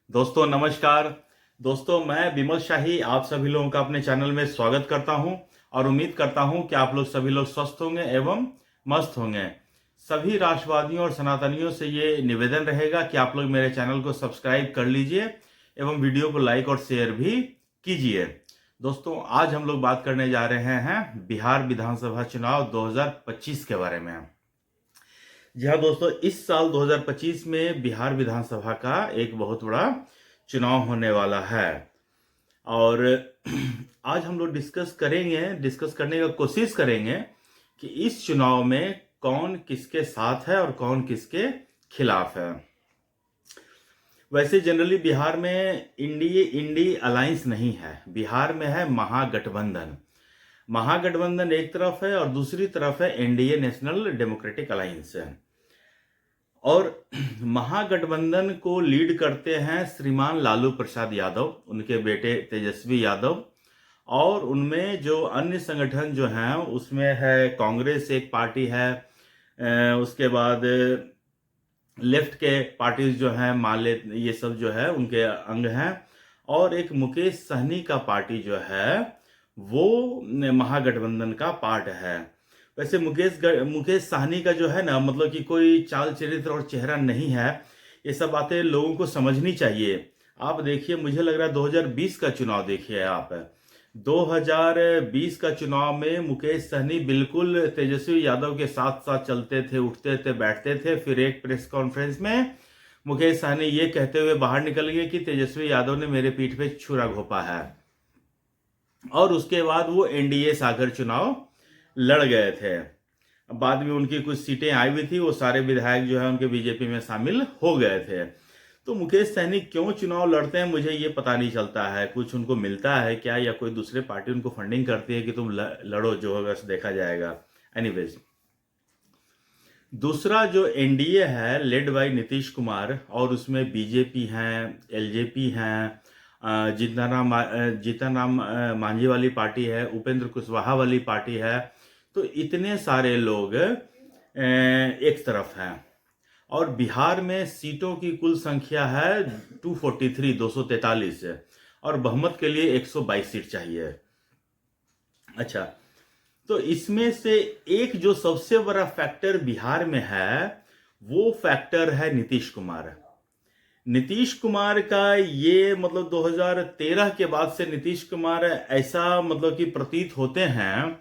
दोस्तों नमस्कार। दोस्तों मैं विमल शाही आप सभी लोगों का अपने चैनल में स्वागत करता हूं और उम्मीद करता हूं कि आप लोग सभी लोग स्वस्थ होंगे एवं मस्त होंगे। सभी राष्ट्रवादियों और सनातनियों से ये निवेदन रहेगा कि आप लोग मेरे चैनल को सब्सक्राइब कर लीजिए एवं वीडियो को लाइक और शेयर भी कीजिए। दोस्तों आज हम लोग बात करने जा रहे हैं बिहार विधानसभा चुनाव 2025 के बारे में। जी हाँ दोस्तों, इस साल 2025 में बिहार विधानसभा का एक बहुत बड़ा चुनाव होने वाला है और आज हम लोग डिस्कस करने का कोशिश करेंगे कि इस चुनाव में कौन किसके साथ है और कौन किसके खिलाफ है। वैसे जनरली बिहार में इंडी अलायंस नहीं है, बिहार में है महागठबंधन। महागठबंधन एक तरफ है और दूसरी तरफ है एनडीए नेशनल डेमोक्रेटिक अलायंस है। और महागठबंधन को लीड करते हैं श्रीमान लालू प्रसाद यादव, उनके बेटे तेजस्वी यादव, और उनमें जो अन्य संगठन जो हैं उसमें है कांग्रेस एक पार्टी है, उसके बाद लेफ्ट के पार्टीज जो हैं मान ले ये सब जो है उनके अंग हैं, और एक मुकेश सहनी का पार्टी जो है वो महागठबंधन का पार्ट है। वैसे मुकेश सहनी का जो है ना, मतलब कि कोई चाल चरित्र और चेहरा नहीं है। ये सब बातें लोगों को समझनी चाहिए। आप देखिए, मुझे लग रहा है 2020 का चुनाव देखिए आप, 2020 का चुनाव में मुकेश सहनी बिल्कुल तेजस्वी यादव के साथ साथ चलते थे, उठते थे, बैठते थे। फिर एक प्रेस कॉन्फ्रेंस में मुकेश सहनी ये कहते हुए बाहर निकल गए कि तेजस्वी यादव ने मेरे पीठ पे छुरा घोंपा है, और उसके बाद वो एनडीए सागर चुनाव लड़ गए थे। बाद में उनकी कुछ सीटें आई हुई थी, वो सारे विधायक जो है उनके बीजेपी में शामिल हो गए थे। तो मुकेश सहनी क्यों चुनाव लड़ते हैं मुझे ये पता नहीं चलता है। कुछ उनको मिलता है क्या, या कोई दूसरे पार्टी उनको फंडिंग करती है कि तुम लड़ो, जो होगा देखा जाएगा। एनीवेज, दूसरा जो एनडीए है लेड बाय नीतीश कुमार, और उसमें बीजेपी हैं, एलजेपी हैं, जीतन राम मांझी वाली पार्टी है, उपेंद्र कुशवाहा वाली पार्टी है। तो इतने सारे लोग एक तरफ हैं, और बिहार में सीटों की कुल संख्या है 243 और बहुमत के लिए 122 सीट चाहिए। अच्छा, तो इसमें से एक जो सबसे बड़ा फैक्टर बिहार में है वो फैक्टर है नीतीश कुमार। नीतीश कुमार का ये मतलब 2013 के बाद से नीतीश कुमार ऐसा मतलब कि प्रतीत होते हैं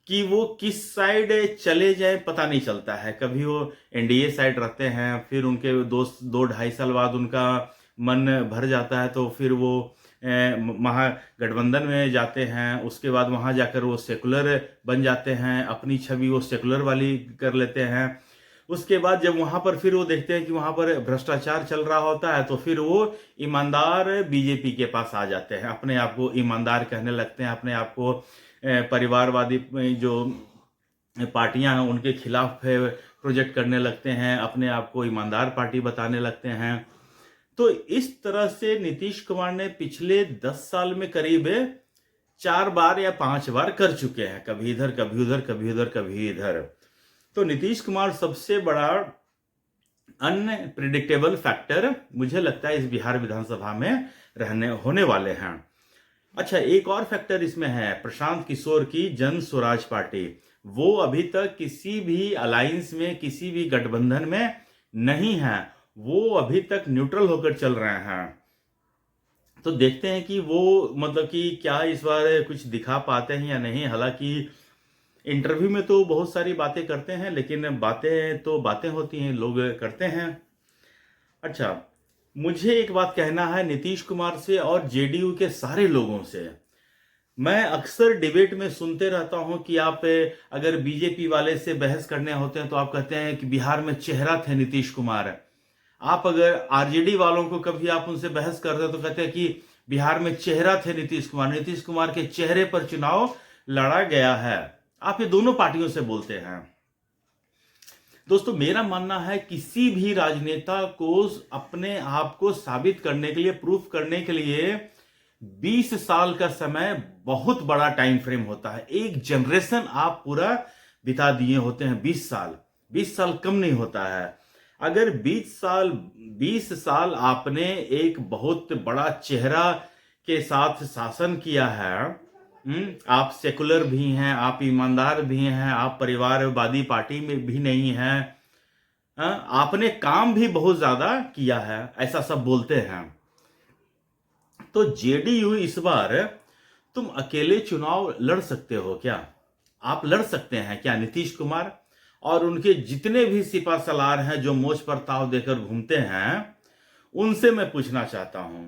कि वो किस साइड चले जाए पता नहीं चलता है। कभी वो एनडीए साइड रहते हैं, फिर उनके 2-2.5 साल बाद उनका मन भर जाता है तो फिर वो महागठबंधन में जाते हैं। उसके बाद वहां जाकर वो सेकुलर बन जाते हैं, अपनी छवि वो सेकुलर वाली कर लेते हैं। उसके बाद जब वहां पर फिर वो देखते हैं कि वहां पर भ्रष्टाचार चल रहा होता है तो फिर वो ईमानदार बीजेपी के पास आ जाते हैं, अपने आप को ईमानदार कहने लगते हैं, अपने आप को परिवारवादी जो पार्टियां हैं उनके खिलाफ प्रोजेक्ट करने लगते हैं, अपने आप को ईमानदार पार्टी बताने लगते हैं। तो इस तरह से नीतीश कुमार ने पिछले 10 साल में करीब 4 बार या 5 बार कर चुके हैं, कभी इधर कभी उधर, कभी उधर कभी इधर। तो नीतीश कुमार सबसे बड़ा अनप्रिडिक्टेबल फैक्टर मुझे लगता है इस बिहार विधानसभा में होने वाले हैं। अच्छा, एक और फैक्टर इसमें है, प्रशांत किशोर की जन स्वराज पार्टी। वो अभी तक किसी भी अलायंस में, किसी भी गठबंधन में नहीं है, वो अभी तक न्यूट्रल होकर चल रहे हैं। तो देखते हैं कि वो मतलब कि क्या इस बार कुछ दिखा पाते हैं या नहीं। हालांकि इंटरव्यू में तो बहुत सारी बातें करते हैं, लेकिन बातें तो बातें होती हैं, लोग करते हैं। अच्छा, मुझे एक बात कहना है नीतीश कुमार से और जेडीयू के सारे लोगों से। मैं अक्सर डिबेट में सुनते रहता हूं कि आप अगर बीजेपी वाले से बहस करने होते हैं तो आप कहते हैं कि बिहार में चेहरा थे नीतीश कुमार। आप अगर आरजेडी वालों को कभी आप उनसे बहस करते हैं तो कहते हैं कि बिहार में चेहरा थे नीतीश कुमार, नीतीश कुमार के चेहरे पर चुनाव लड़ा गया है। आप ये दोनों पार्टियों से बोलते हैं। दोस्तों मेरा मानना है किसी भी राजनेता को अपने आप को साबित करने के लिए, प्रूफ करने के लिए 20 साल का समय बहुत बड़ा टाइम फ्रेम होता है। एक जनरेशन आप पूरा बिता दिए होते हैं। 20 साल कम नहीं होता है। अगर 20 साल आपने एक बहुत बड़ा चेहरा के साथ शासन किया है, आप सेकुलर भी हैं, आप ईमानदार भी हैं, आप परिवारवादी पार्टी में भी नहीं हैं, आपने काम भी बहुत ज्यादा किया है, ऐसा सब बोलते हैं। तो जेडीयू इस बार तुम अकेले चुनाव लड़ सकते हो क्या? आप लड़ सकते हैं क्या? नीतीश कुमार और उनके जितने भी सिपा सलार हैं जो मोच पर ताव देकर घूमते हैं, उनसे मैं पूछना चाहता हूं,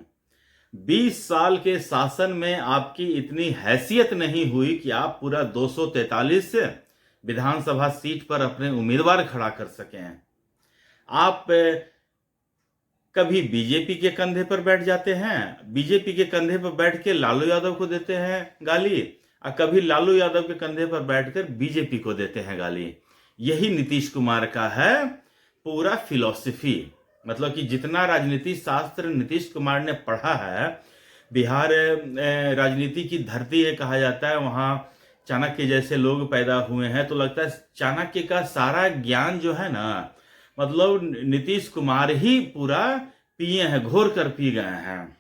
20 साल के शासन में आपकी इतनी हैसियत नहीं हुई कि आप पूरा 243 विधानसभा सीट पर अपने उम्मीदवार खड़ा कर सकें। आप कभी बीजेपी के कंधे पर बैठ जाते हैं, बीजेपी के कंधे पर बैठ के लालू यादव को देते हैं गाली, और कभी लालू यादव के कंधे पर बैठकर बीजेपी को देते हैं गाली। यही नीतीश कुमार का है पूरा फिलॉसफी। मतलब कि जितना राजनीति शास्त्र नीतीश कुमार ने पढ़ा है, बिहार राजनीति की धरती है कहा जाता है, वहां चाणक्य जैसे लोग पैदा हुए हैं, तो लगता है चाणक्य का सारा ज्ञान जो है ना, मतलब नीतीश कुमार ही पूरा पिए हैं, घोर कर पी गए हैं।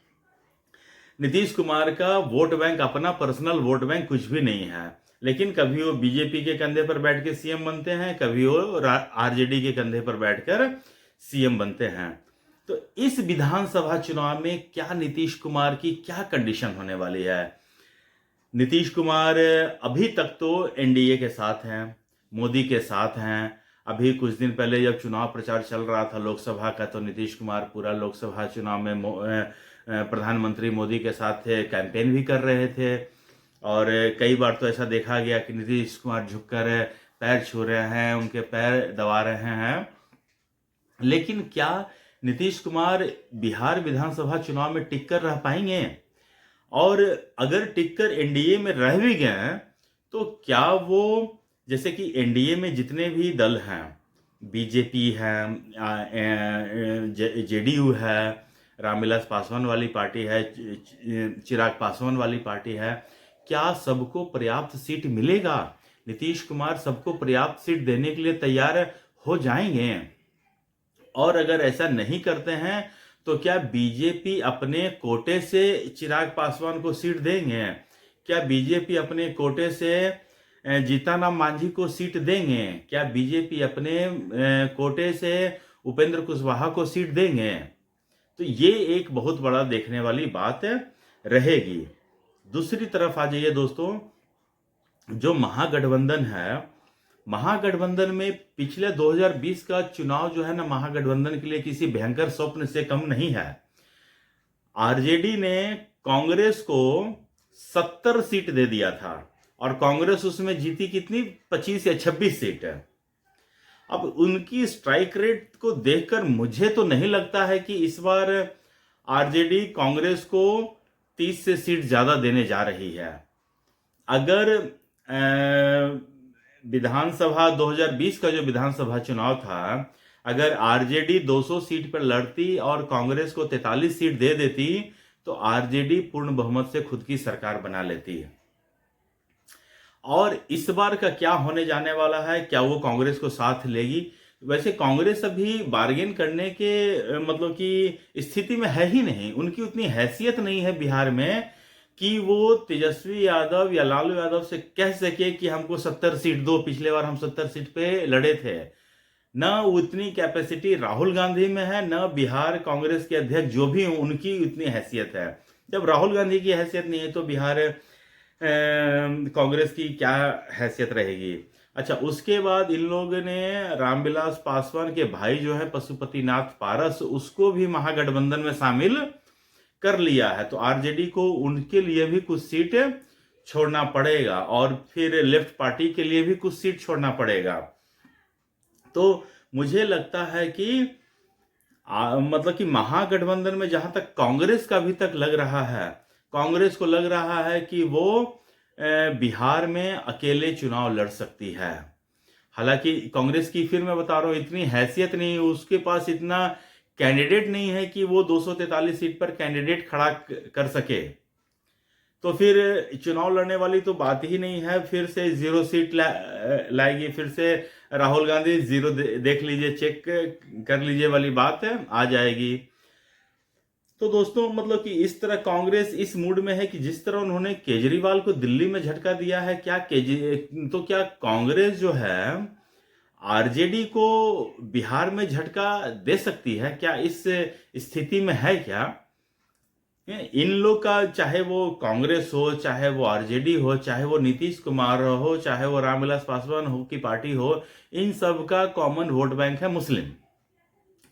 नीतीश कुमार का वोट बैंक, अपना पर्सनल वोट बैंक कुछ भी नहीं है, लेकिन कभी वो बीजेपी के कंधे पर बैठ के सीएम बनते हैं, कभी वो आरजेडी के कंधे पर बैठकर सीएम बनते हैं। तो इस विधानसभा चुनाव में क्या नीतीश कुमार की क्या कंडीशन होने वाली है? नीतीश कुमार अभी तक तो एनडीए के साथ हैं, मोदी के साथ हैं। अभी कुछ दिन पहले जब चुनाव प्रचार चल रहा था लोकसभा का, तो नीतीश कुमार पूरा लोकसभा चुनाव में प्रधानमंत्री मोदी के साथ कैंपेन भी कर रहे थे, और कई बार तो ऐसा देखा गया कि नीतीश कुमार झुककर पैर छू रहे हैं, उनके पैर दबा रहे हैं। लेकिन क्या नीतीश कुमार बिहार विधानसभा चुनाव में टिक कर रह पाएंगे? और अगर टिककर एनडीए में रह भी गए तो क्या वो, जैसे कि एनडीए में जितने भी दल हैं, बीजेपी है, जेडीयू है, रामविलास पासवान वाली पार्टी है, चिराग पासवान वाली पार्टी है, क्या सबको पर्याप्त सीट मिलेगा? नीतीश कुमार सबको पर्याप्त सीट देने के लिए तैयार हो जाएंगे? और अगर ऐसा नहीं करते हैं तो क्या बीजेपी अपने कोटे से चिराग पासवान को सीट देंगे? क्या बीजेपी अपने कोटे से जीतनराम मांझी को सीट देंगे? क्या बीजेपी अपने कोटे से उपेंद्र कुशवाहा को सीट देंगे? तो ये एक बहुत बड़ा देखने वाली बात रहेगी। दूसरी तरफ आ जाइए दोस्तों, जो महागठबंधन है, महागठबंधन में पिछले 2020 का चुनाव जो है ना, महागठबंधन के लिए किसी भयंकर स्वप्न से कम नहीं है। आरजेडी ने कांग्रेस को 70 सीट दे दिया था, और कांग्रेस उसमें जीती कितनी, 25 या 26 सीट है। अब उनकी स्ट्राइक रेट को देखकर मुझे तो नहीं लगता है कि इस बार आरजेडी कांग्रेस को 30 से सीट ज्यादा देने जा रही है। अगर विधानसभा 2020 का जो विधानसभा चुनाव था, अगर आरजेडी 200 सीट पर लड़ती और कांग्रेस को 43 सीट दे देती, तो आरजेडी पूर्ण बहुमत से खुद की सरकार बना लेती है। और इस बार का क्या होने जाने वाला है, क्या वो कांग्रेस को साथ लेगी? वैसे कांग्रेस अभी बार्गेन करने के मतलब की स्थिति में है ही नहीं, उनकी उतनी हैसियत नहीं है बिहार में कि वो तेजस्वी यादव या लालू यादव से कह सके कि हमको 70 सीट दो, पिछले बार हम 70 सीट पे लड़े थे। न उतनी कैपेसिटी राहुल गांधी में है, न बिहार कांग्रेस के अध्यक्ष जो भी हों उनकी उतनी हैसियत है। जब राहुल गांधी की हैसियत नहीं है तो बिहार कांग्रेस की क्या हैसियत रहेगी? अच्छा, उसके बाद इन लोगों ने रामविलास पासवान के भाई जो है पशुपतिनाथ पारस, उसको भी महागठबंधन में शामिल कर लिया है। तो आरजेडी को उनके लिए भी कुछ सीट छोड़ना पड़ेगा, और फिर लेफ्ट पार्टी के लिए भी कुछ सीट छोड़ना पड़ेगा। तो मुझे लगता है कि मतलब कि महागठबंधन में जहां तक कांग्रेस का अभी तक लग रहा है, कांग्रेस को लग रहा है कि वो बिहार में अकेले चुनाव लड़ सकती है। हालांकि कांग्रेस की, फिर मैं बता रहा हूं, इतनी हैसियत नहीं, उसके पास इतना कैंडिडेट नहीं है कि वो 243 सीट पर कैंडिडेट खड़ा कर सके। तो फिर चुनाव लड़ने वाली तो बात ही नहीं है, फिर से 0 सीट लाएगी, फिर से राहुल गांधी जीरो देख लीजिए, चेक कर लीजिए वाली बात है, आ जाएगी। तो दोस्तों मतलब कि इस तरह कांग्रेस इस मूड में है कि जिस तरह उन्होंने केजरीवाल को दिल्ली में झटका दिया है, क्या कांग्रेस जो है आरजेडी को बिहार में झटका दे सकती है? क्या इस स्थिति में है क्या? इन लोग का, चाहे वो कांग्रेस हो, चाहे वो आरजेडी हो, चाहे वो नीतीश कुमार हो, चाहे वो रामविलास पासवान हो की पार्टी हो, इन सब का कॉमन वोट बैंक है मुस्लिम।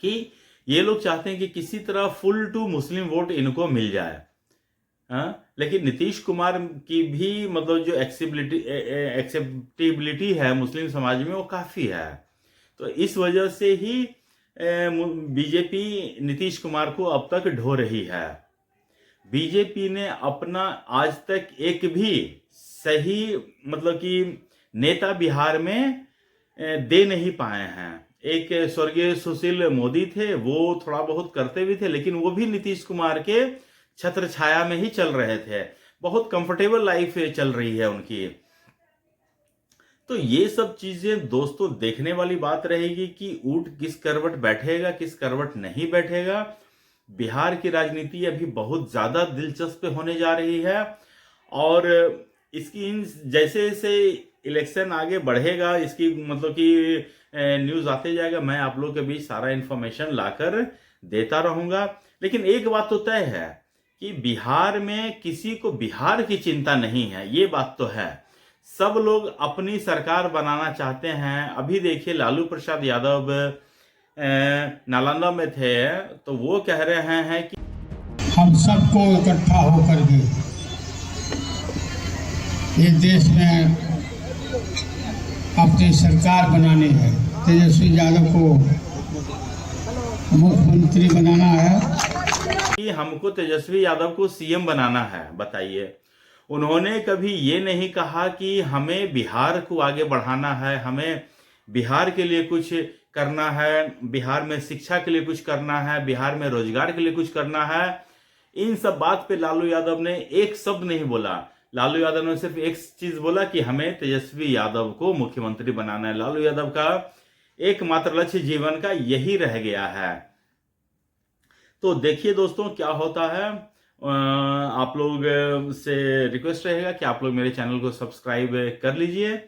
कि ये लोग चाहते हैं कि किसी तरह फुल टू मुस्लिम वोट इनको मिल जाए। लेकिन नीतीश कुमार की भी मतलब जो एक्सेप्टेबिलिटी है मुस्लिम समाज में वो काफी है। तो इस वजह से ही बीजेपी नीतीश कुमार को अब तक ढो रही है। बीजेपी ने अपना आज तक एक भी सही मतलब कि नेता बिहार में दे नहीं पाए हैं। एक स्वर्गीय सुशील मोदी थे, वो थोड़ा बहुत करते भी थे, लेकिन वो भी नीतीश कुमार के छत्र छाया में ही चल रहे थे। बहुत कंफर्टेबल लाइफ चल रही है उनकी। तो ये सब चीजें दोस्तों देखने वाली बात रहेगी कि ऊंट किस करवट बैठेगा, किस करवट नहीं बैठेगा। बिहार की राजनीति अभी बहुत ज्यादा दिलचस्प होने जा रही है, और इसकी जैसे जैसे इलेक्शन आगे बढ़ेगा, इसकी मतलब कि न्यूज आते जाएगा, मैं आप लोग के बीच सारा इंफॉर्मेशन लाकर देता रहूंगा। लेकिन एक बात तो तय है कि बिहार में किसी को बिहार की चिंता नहीं है, ये बात तो है। सब लोग अपनी सरकार बनाना चाहते हैं। अभी देखिए लालू प्रसाद यादव नालंदा में थे, तो वो कह रहे हैं कि हम सबको इकट्ठा होकर के ये देश में अपनी सरकार बनानी है, तेजस्वी यादव को मुख्यमंत्री बनाना है कि हमको तेजस्वी यादव को सीएम बनाना है। बताइए, उन्होंने कभी ये नहीं कहा कि हमें बिहार को आगे बढ़ाना है, हमें बिहार के लिए कुछ करना है, बिहार में शिक्षा के लिए कुछ करना है, बिहार में रोजगार के लिए कुछ करना है। इन सब बात पे लालू यादव ने एक शब्द नहीं बोला। लालू यादव ने सिर्फ एक चीज बोला कि हमें तेजस्वी यादव को मुख्यमंत्री बनाना है। लालू यादव का एकमात्र लक्ष्य जीवन का यही रह गया है। तो देखिए दोस्तों क्या होता है। आप लोग से रिक्वेस्ट रहेगा कि आप लोग मेरे चैनल को सब्सक्राइब कर लीजिए,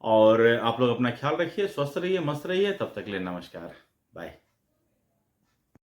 और आप लोग अपना ख्याल रखिए, स्वस्थ रहिए, मस्त रहिए। तब तक के लिए नमस्कार, बाय।